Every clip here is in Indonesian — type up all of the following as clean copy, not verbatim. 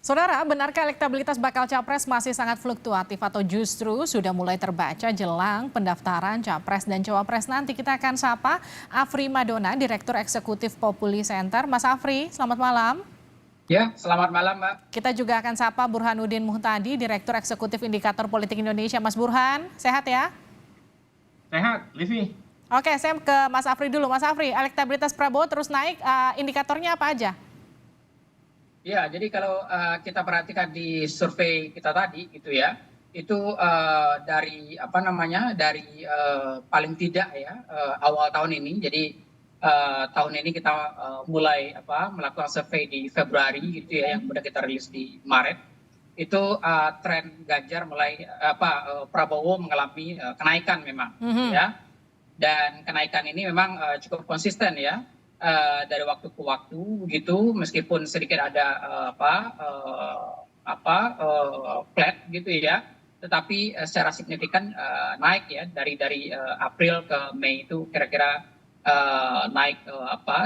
Saudara, benarkah elektabilitas bakal capres masih sangat fluktuatif atau justru sudah mulai terbaca jelang pendaftaran capres dan cawapres nanti? Kita akan sapa Afri Madona, Direktur Eksekutif Populi Center. Mas Afri, selamat malam. Ya, selamat malam, Mbak. Kita juga akan sapa Burhanuddin Muhtadi, Direktur Eksekutif Indikator Politik Indonesia. Mas Burhan, sehat ya? Sehat, Livi. Oke, saya ke Mas Afri dulu. Mas Afri, elektabilitas Prabowo terus naik, indikatornya apa aja? Ya, jadi kalau kita perhatikan di survei kita tadi gitu ya, itu dari dari paling tidak ya awal tahun ini. Jadi tahun ini kita mulai melakukan survei di Februari gitu ya, yang kemudian kita rilis di Maret. Itu tren Ganjar mulai Prabowo mengalami kenaikan memang ya. Dan kenaikan ini memang cukup konsisten ya. Dari waktu ke waktu begitu, meskipun sedikit ada flat gitu ya, tetapi secara signifikan naik ya dari April ke Mei itu kira-kira naik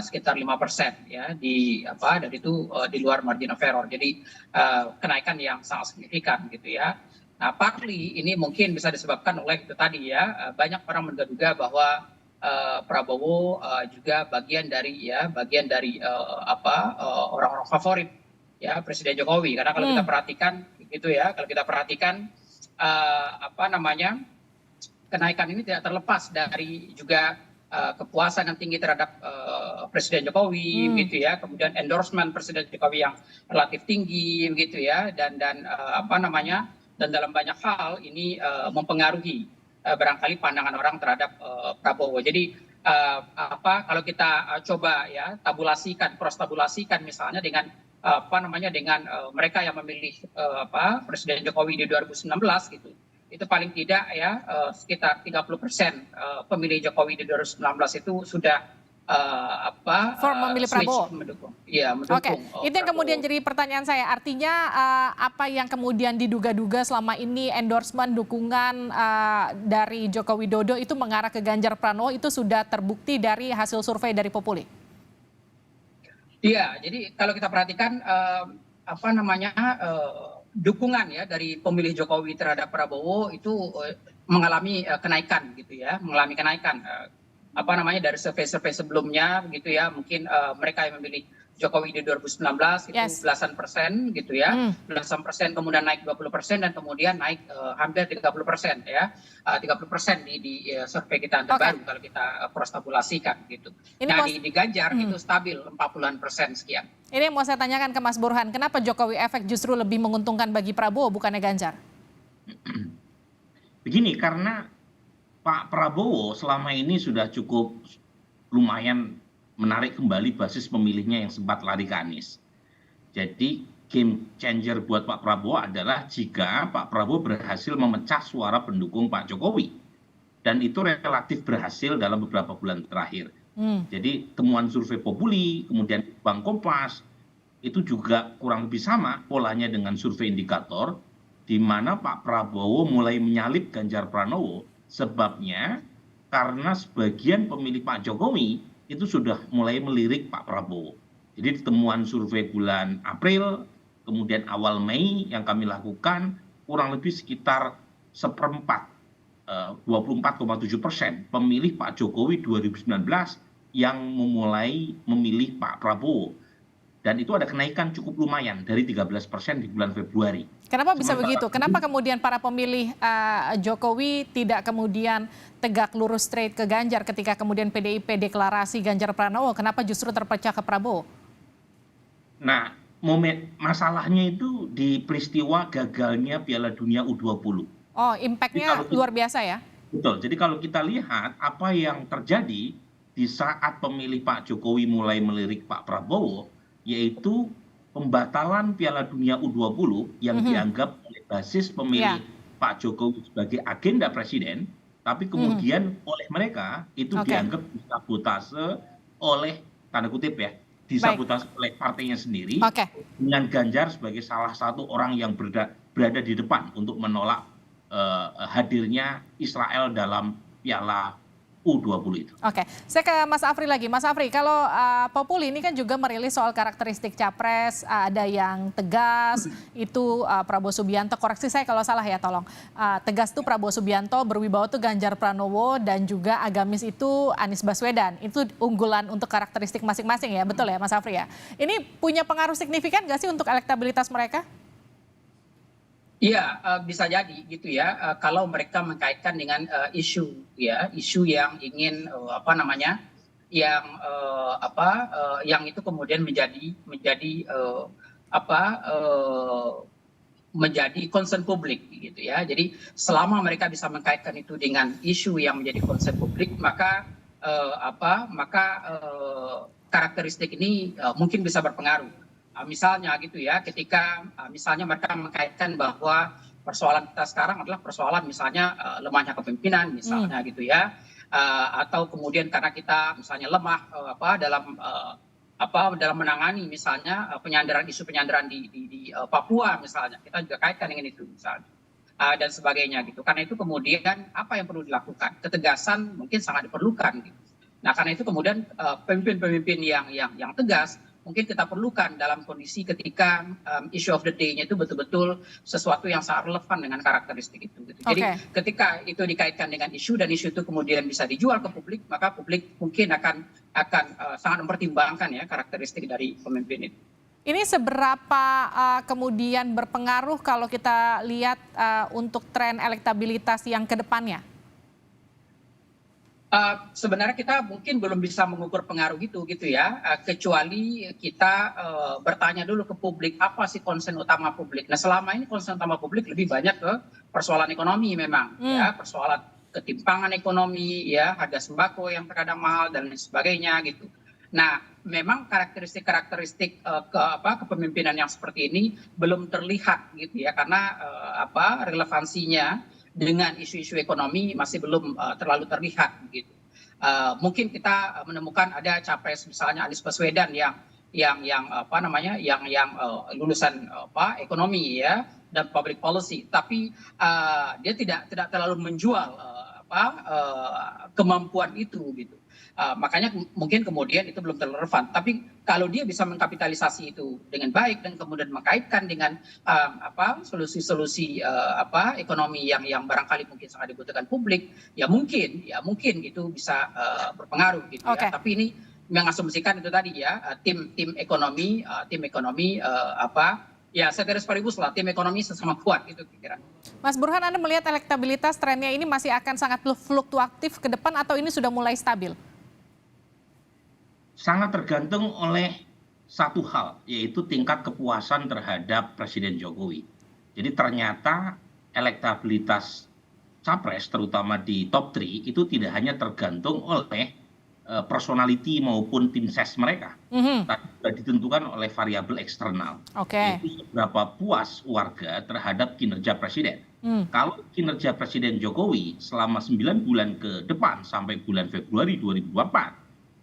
sekitar 5% ya dari itu di luar margin of error. Jadi kenaikan yang sangat signifikan gitu ya. Nah, partly ini mungkin bisa disebabkan oleh itu tadi ya, banyak orang menduga bahwa Prabowo juga bagian dari orang-orang favorit ya Presiden Jokowi, karena kalau kita perhatikan gitu ya, kenaikan ini tidak terlepas dari juga kepuasan yang tinggi terhadap Presiden Jokowi gitu ya, kemudian endorsement Presiden Jokowi yang relatif tinggi gitu ya, dan dalam banyak hal ini mempengaruhi barangkali pandangan orang terhadap Prabowo. Jadi kalau kita coba ya cross tabulasikan misalnya dengan mereka yang memilih Presiden Jokowi di 2019 gitu, itu paling tidak ya sekitar 30% pemilih Jokowi di 2019 itu sudah memilih Prabowo. Mendukung. Iya, mendukung. Oke, itu yang kemudian jadi pertanyaan saya. Artinya apa yang kemudian diduga-duga selama ini endorsement dukungan dari Joko Widodo itu mengarah ke Ganjar Pranowo itu sudah terbukti dari hasil survei dari Populi? Iya, jadi kalau kita perhatikan dukungan ya dari pemilih Jokowi terhadap Prabowo itu mengalami kenaikan gitu ya, dari survei-survei sebelumnya begitu ya, mungkin mereka yang memilih Jokowi di 2019 itu belasan persen gitu ya, belasan persen, kemudian naik 20% dan kemudian naik hampir 30% ya, 30% di survei kita yang terbaru kalau kita cross tabulasikan gitu. Nah di Ganjar itu stabil 40% sekian. Ini yang mau saya tanyakan ke Mas Burhan, kenapa Jokowi efek justru lebih menguntungkan bagi Prabowo bukannya Ganjar? Begini, karena Pak Prabowo selama ini sudah cukup lumayan menarik kembali basis pemilihnya yang sempat lari ke Anies. Jadi game changer buat Pak Prabowo adalah jika Pak Prabowo berhasil memecah suara pendukung Pak Jokowi. Dan itu relatif berhasil dalam beberapa bulan terakhir. Jadi temuan survei Populi, kemudian Bank Kompas, itu juga kurang lebih sama polanya dengan survei indikator, di mana Pak Prabowo mulai menyalip Ganjar Pranowo. Sebabnya karena sebagian pemilih Pak Jokowi itu sudah mulai melirik Pak Prabowo. Jadi temuan survei bulan April, kemudian awal Mei yang kami lakukan, kurang lebih sekitar 24,7% pemilih Pak Jokowi 2019 yang memulai memilih Pak Prabowo. Dan itu ada kenaikan cukup lumayan dari 13% di bulan Februari. Kenapa bisa begitu? Kenapa kemudian para pemilih Jokowi tidak kemudian tegak lurus straight ke Ganjar ketika kemudian PDIP deklarasi Ganjar Pranowo? Kenapa justru terpecah ke Prabowo? Nah, masalahnya itu di peristiwa gagalnya Piala Dunia U20. Oh, impact-nya luar biasa ya? Betul. Jadi kalau kita lihat apa yang terjadi di saat pemilih Pak Jokowi mulai melirik Pak Prabowo, yaitu pembatalan Piala Dunia U20 yang dianggap oleh basis pemilih Pak Jokowi sebagai agenda presiden, tapi kemudian oleh mereka itu dianggap disabotase oleh, tanda kutip ya, disabotase oleh partainya sendiri, dengan Ganjar sebagai salah satu orang yang berada di depan untuk menolak hadirnya Israel dalam Piala U20 itu. Oke, saya ke Mas Afri lagi. Mas Afri, kalau Populi ini kan juga merilis soal karakteristik capres, ada yang tegas, itu Prabowo Subianto, koreksi saya kalau salah ya tolong. Tegas itu Prabowo Subianto, berwibawa itu Ganjar Pranowo, dan juga agamis itu Anies Baswedan. Itu unggulan untuk karakteristik masing-masing ya, betul ya Mas Afri ya? Ini punya pengaruh signifikan nggak sih untuk elektabilitas mereka? Iya, bisa jadi gitu ya. Kalau mereka mengkaitkan dengan isu ya, isu yang ingin apa namanya, yang yang itu kemudian apa menjadi concern publik gitu ya. Jadi selama mereka bisa mengkaitkan itu dengan isu yang menjadi concern publik, maka karakteristik ini mungkin bisa berpengaruh. Misalnya gitu ya, ketika misalnya mereka mengkaitkan bahwa persoalan kita sekarang adalah persoalan misalnya lemahnya kepemimpinan misalnya gitu ya, atau kemudian karena kita misalnya lemah dalam menangani misalnya isu penyandaran di Papua misalnya, kita juga kaitkan dengan itu misalnya. Dan sebagainya gitu. Karena itu kemudian apa yang perlu dilakukan? Ketegasan mungkin sangat diperlukan gitu. Nah, karena itu kemudian pemimpin-pemimpin yang tegas mungkin kita perlukan dalam kondisi ketika issue of the day-nya itu betul-betul sesuatu yang sangat relevan dengan karakteristik itu. Gitu. Jadi ketika itu dikaitkan dengan isu dan isu itu kemudian bisa dijual ke publik, maka publik mungkin akan sangat mempertimbangkan ya karakteristik dari pemimpin itu. Ini seberapa kemudian berpengaruh kalau kita lihat untuk tren elektabilitas yang ke depannya? Sebenarnya kita mungkin belum bisa mengukur pengaruh gitu ya, kecuali kita bertanya dulu ke publik apa sih concern utama publik. Nah, selama ini concern utama publik lebih banyak ke persoalan ekonomi memang ya, persoalan ketimpangan ekonomi ya, harga sembako yang terkadang mahal dan lain sebagainya gitu. Nah, memang karakteristik kepemimpinan yang seperti ini belum terlihat gitu ya, karena relevansinya dengan isu-isu ekonomi masih belum terlalu terlihat gitu. Mungkin kita menemukan ada capres misalnya Anies Baswedan yang lulusan ekonomi ya dan public policy, tapi dia tidak terlalu menjual kemampuan itu gitu. Makanya mungkin kemudian itu belum terlalu relevan. Tapi kalau dia bisa mengkapitalisasi itu dengan baik dan kemudian mengkaitkan dengan solusi-solusi ekonomi yang barangkali mungkin sangat dibutuhkan publik, ya mungkin itu bisa berpengaruh gitu ya. Tapi ini mengasumsikan itu tadi ya, tim ekonomi ya ceteris paribus lah, tim ekonomi sesama kuat itu kira-kira. Mas Burhan, Anda melihat elektabilitas trennya ini masih akan sangat fluktuatif ke depan atau ini sudah mulai stabil? Sangat tergantung oleh satu hal, yaitu tingkat kepuasan terhadap Presiden Jokowi. Jadi ternyata elektabilitas capres, terutama di top 3, itu tidak hanya tergantung oleh personality maupun tim ses mereka, tapi sudah ditentukan oleh variabel eksternal, yaitu seberapa puas warga terhadap kinerja Presiden. Kalau kinerja Presiden Jokowi selama 9 bulan ke depan sampai bulan Februari 2024,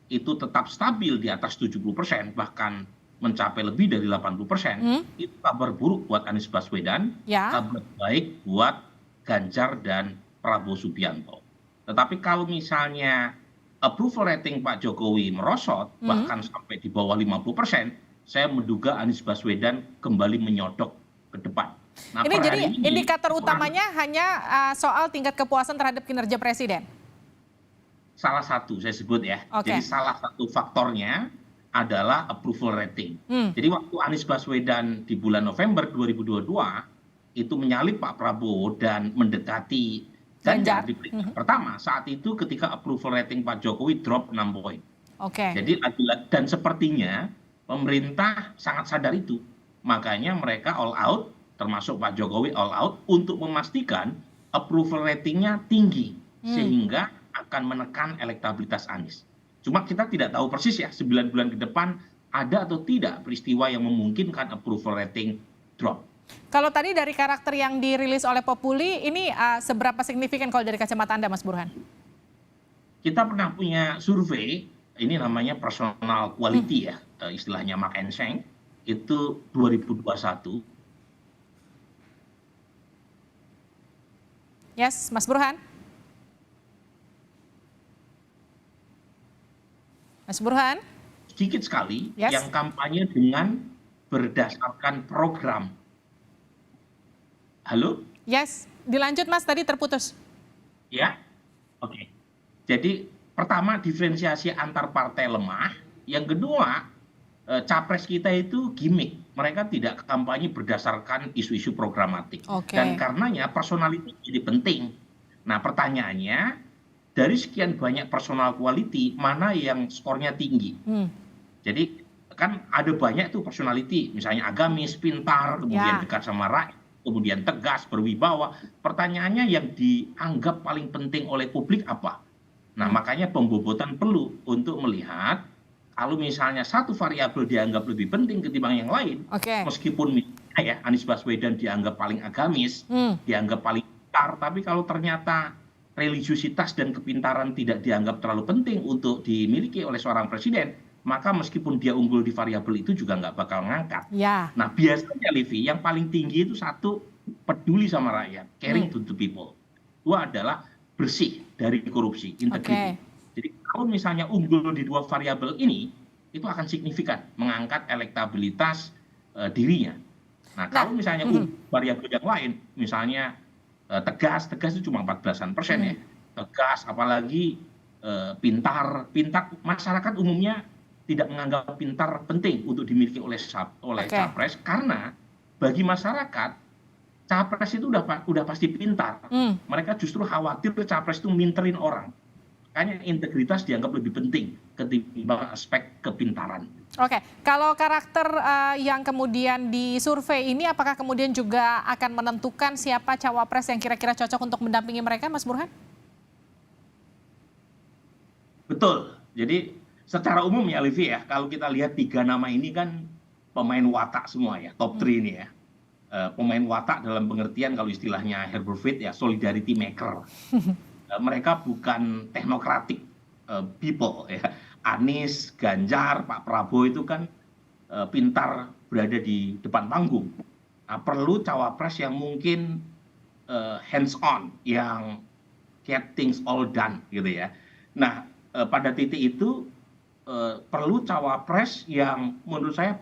itu tetap stabil di atas 70%, bahkan mencapai lebih dari 80%, itu kabar buruk buat Anies Baswedan, kabar baik buat Ganjar dan Prabowo Subianto. Tetapi kalau misalnya approval rating Pak Jokowi merosot, bahkan sampai di bawah 50%, saya menduga Anies Baswedan kembali menyodok ke depan. Nah, ini jadi indikator utamanya hanya soal tingkat kepuasan terhadap kinerja Presiden? Salah satu saya sebut ya. Jadi salah satu faktornya adalah approval rating. Jadi waktu Anies Baswedan di bulan November 2022 itu menyalip Pak Prabowo dan mendekati Ganjar di peringkat pertama, saat itu ketika approval rating Pak Jokowi drop 6 poin. Jadi dan sepertinya pemerintah sangat sadar itu. Makanya mereka all out, termasuk Pak Jokowi all out untuk memastikan approval ratingnya tinggi sehingga akan menekan elektabilitas Anies. Cuma kita tidak tahu persis ya 9 bulan ke depan ada atau tidak peristiwa yang memungkinkan approval rating drop. Kalau tadi dari karakter yang dirilis oleh Populi, ini seberapa signifikan kalau dari kacamata Anda, Mas Burhan? Kita pernah punya survei, ini namanya personal quality ya, istilahnya Mark and Schenk, itu 2021. Yes, Mas Burhan. Mas Burhan? sedikit sekali Yes. yang kampanye dengan berdasarkan program. Halo? Yes, dilanjut Mas, tadi terputus. Ya? Oke. Jadi pertama diferensiasi antar partai lemah, yang kedua capres kita itu gimmick. Mereka tidak kampanye berdasarkan isu-isu programatik. Oke. Dan karenanya personality jadi penting. Nah pertanyaannya, dari sekian banyak personal quality, mana yang skornya tinggi? Jadi kan ada banyak tuh personality, misalnya agamis, pintar, kemudian Ya. dekat sama rakyat, kemudian tegas, berwibawa. Pertanyaannya yang dianggap paling penting oleh publik apa? Nah makanya pembobotan perlu untuk melihat kalau misalnya satu variabel dianggap lebih penting ketimbang yang lain, Oke. meskipun misalnya ya Anies Baswedan dianggap paling agamis, dianggap paling pintar, tapi kalau ternyata religiusitas dan kepintaran tidak dianggap terlalu penting untuk dimiliki oleh seorang presiden, maka meskipun dia unggul di variabel itu juga nggak bakal ngangkat. Ya. Nah biasanya Livi, yang paling tinggi itu satu, peduli sama rakyat, caring to the people. Dua adalah bersih dari korupsi, integriti. Jadi kalau misalnya unggul di dua variabel ini, itu akan signifikan mengangkat elektabilitas dirinya. Nah kalau misalnya variabel yang lain, misalnya tegas itu cuma 14% ya. Tegas, apalagi pintar masyarakat umumnya tidak menganggap pintar penting untuk dimiliki oleh capres, karena bagi masyarakat capres itu udah pasti pintar. Mereka justru khawatir capres itu minterin orang. Makanya integritas dianggap lebih penting ketimbang aspek kepintaran. Oke, kalau karakter yang kemudian disurvei ini apakah kemudian juga akan menentukan siapa cawapres yang kira-kira cocok untuk mendampingi mereka, Mas Burhan? Betul. Jadi secara umum ya Livi ya, kalau kita lihat 3 nama ini kan pemain watak semua ya, top 3 ini ya. Pemain watak dalam pengertian kalau istilahnya Herbert Reed ya, solidarity maker. Mereka bukan technocratic people ya. Anies, Ganjar, Pak Prabowo itu kan pintar berada di depan panggung. Nah, perlu cawapres yang mungkin hands on, yang get things all done gitu ya. Nah pada titik itu perlu cawapres yang menurut saya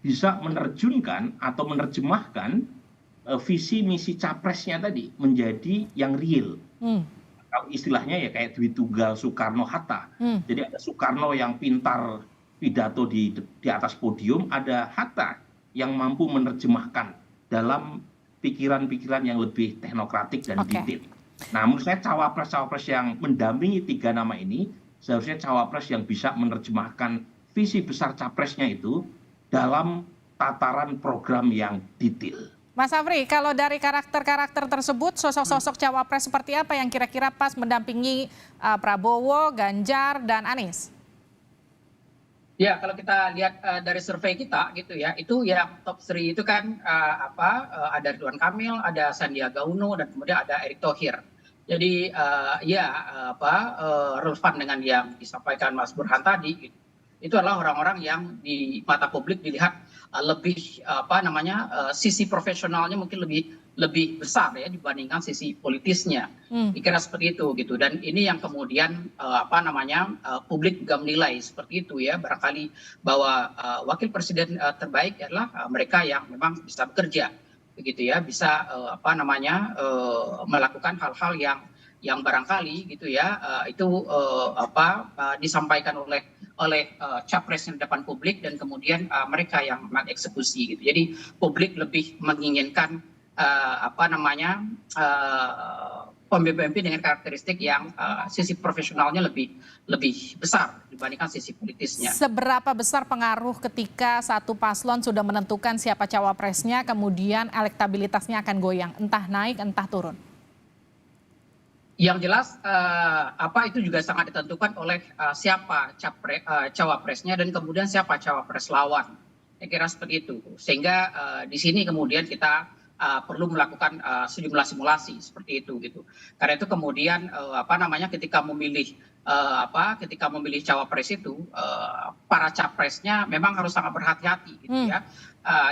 bisa menerjunkan atau menerjemahkan visi misi capresnya tadi menjadi yang real. Kalau istilahnya ya kayak Dwi Tunggal Soekarno Hatta. Jadi ada Soekarno yang pintar pidato di atas podium, ada Hatta yang mampu menerjemahkan dalam pikiran-pikiran yang lebih teknokratik dan detail. Nah menurut saya cawapres-cawapres yang mendampingi 3 nama ini seharusnya cawapres yang bisa menerjemahkan visi besar capresnya itu dalam tataran program yang detail. Mas Afri, kalau dari karakter-karakter tersebut, sosok-sosok cawapres seperti apa yang kira-kira pas mendampingi Prabowo, Ganjar, dan Anies? Ya, kalau kita lihat dari survei kita gitu ya, itu yang top 3 itu kan ada Ridwan Kamil, ada Sandiaga Uno, dan kemudian ada Erick Thohir. Jadi relevan dengan yang disampaikan Mas Burhan tadi, gitu. Itu adalah orang-orang yang di mata publik dilihat lebih sisi profesionalnya mungkin lebih besar ya dibandingkan sisi politisnya. Dikira seperti itu gitu. Dan ini yang kemudian publik juga menilai seperti itu ya, barangkali bahwa wakil presiden terbaik adalah mereka yang memang bisa bekerja begitu ya, bisa melakukan hal-hal yang barangkali gitu ya disampaikan oleh capres di depan publik, dan kemudian mereka yang mengeksekusi gitu. Jadi publik lebih menginginkan pemimpin dengan karakteristik yang sisi profesionalnya lebih besar dibandingkan sisi politisnya. Seberapa besar pengaruh ketika satu paslon sudah menentukan siapa cawapresnya, kemudian elektabilitasnya akan goyang, entah naik entah turun? Yang jelas itu juga sangat ditentukan oleh siapa cawapresnya dan kemudian siapa cawapres lawan. Saya kira seperti itu. Sehingga di sini kemudian kita perlu melakukan sejumlah simulasi seperti itu gitu. Karena itu kemudian ketika memilih cawapres itu para capresnya memang harus sangat berhati-hati gitu ya.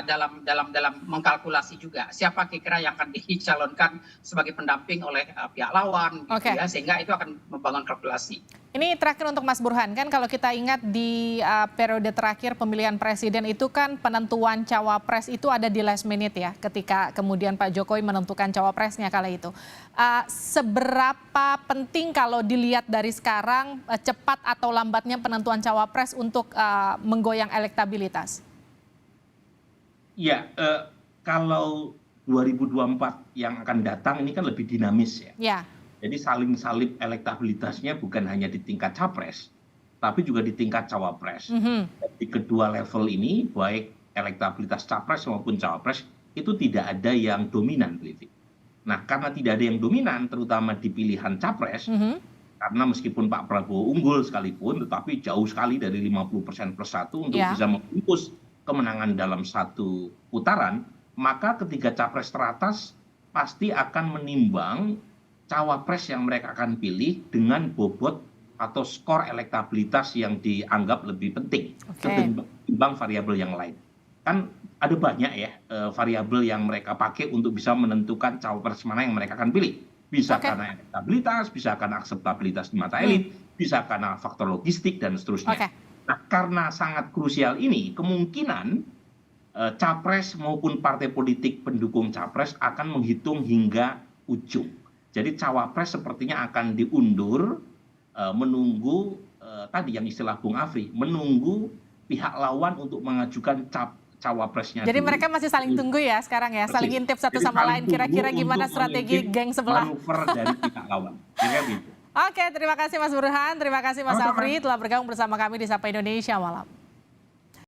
dalam mengkalkulasi juga siapa kira-kira yang akan dicalonkan sebagai pendamping oleh pihak lawan, gitu ya, sehingga itu akan membangun kalkulasi. Ini terakhir untuk Mas Burhan, kan kalau kita ingat di periode terakhir pemilihan presiden itu kan penentuan cawapres itu ada di last minute ya, ketika kemudian Pak Jokowi menentukan cawapresnya kala itu. Seberapa penting kalau dilihat dari sekarang cepat atau lambatnya penentuan cawapres untuk menggoyang elektabilitas? Ya, kalau 2024 yang akan datang ini kan lebih dinamis ya. Ya. Jadi saling salib elektabilitasnya bukan hanya di tingkat capres, tapi juga di tingkat cawapres. Di kedua level ini, baik elektabilitas capres maupun cawapres, itu tidak ada yang dominan, Livi. Nah, karena tidak ada yang dominan, terutama di pilihan capres, karena meskipun Pak Prabowo unggul sekalipun, tetapi jauh sekali dari 50% plus 1 untuk bisa membungkus kemenangan dalam satu putaran, maka ketiga capres teratas pasti akan menimbang cawapres yang mereka akan pilih dengan bobot atau skor elektabilitas yang dianggap lebih penting ketimbang variabel yang lain. Kan ada banyak ya variabel yang mereka pakai untuk bisa menentukan cawapres mana yang mereka akan pilih. Bisa karena elektabilitas, bisa karena akseptabilitas di mata elit, bisa karena faktor logistik dan seterusnya. Nah, karena sangat krusial ini, kemungkinan capres maupun partai politik pendukung capres akan menghitung hingga ujung. Jadi cawapres sepertinya akan diundur, menunggu tadi yang istilah Bung Afri, menunggu pihak lawan untuk mengajukan cawapresnya. Jadi mereka masih saling tunggu ya sekarang ya, saling intip satu sama lain kira-kira gimana strategi geng sebelah. Manuver dari pihak lawan, kira-kira gitu. Oke, terima kasih Mas Burhan, terima kasih Mas Afri telah bergabung bersama kami di Sapa Indonesia Malam.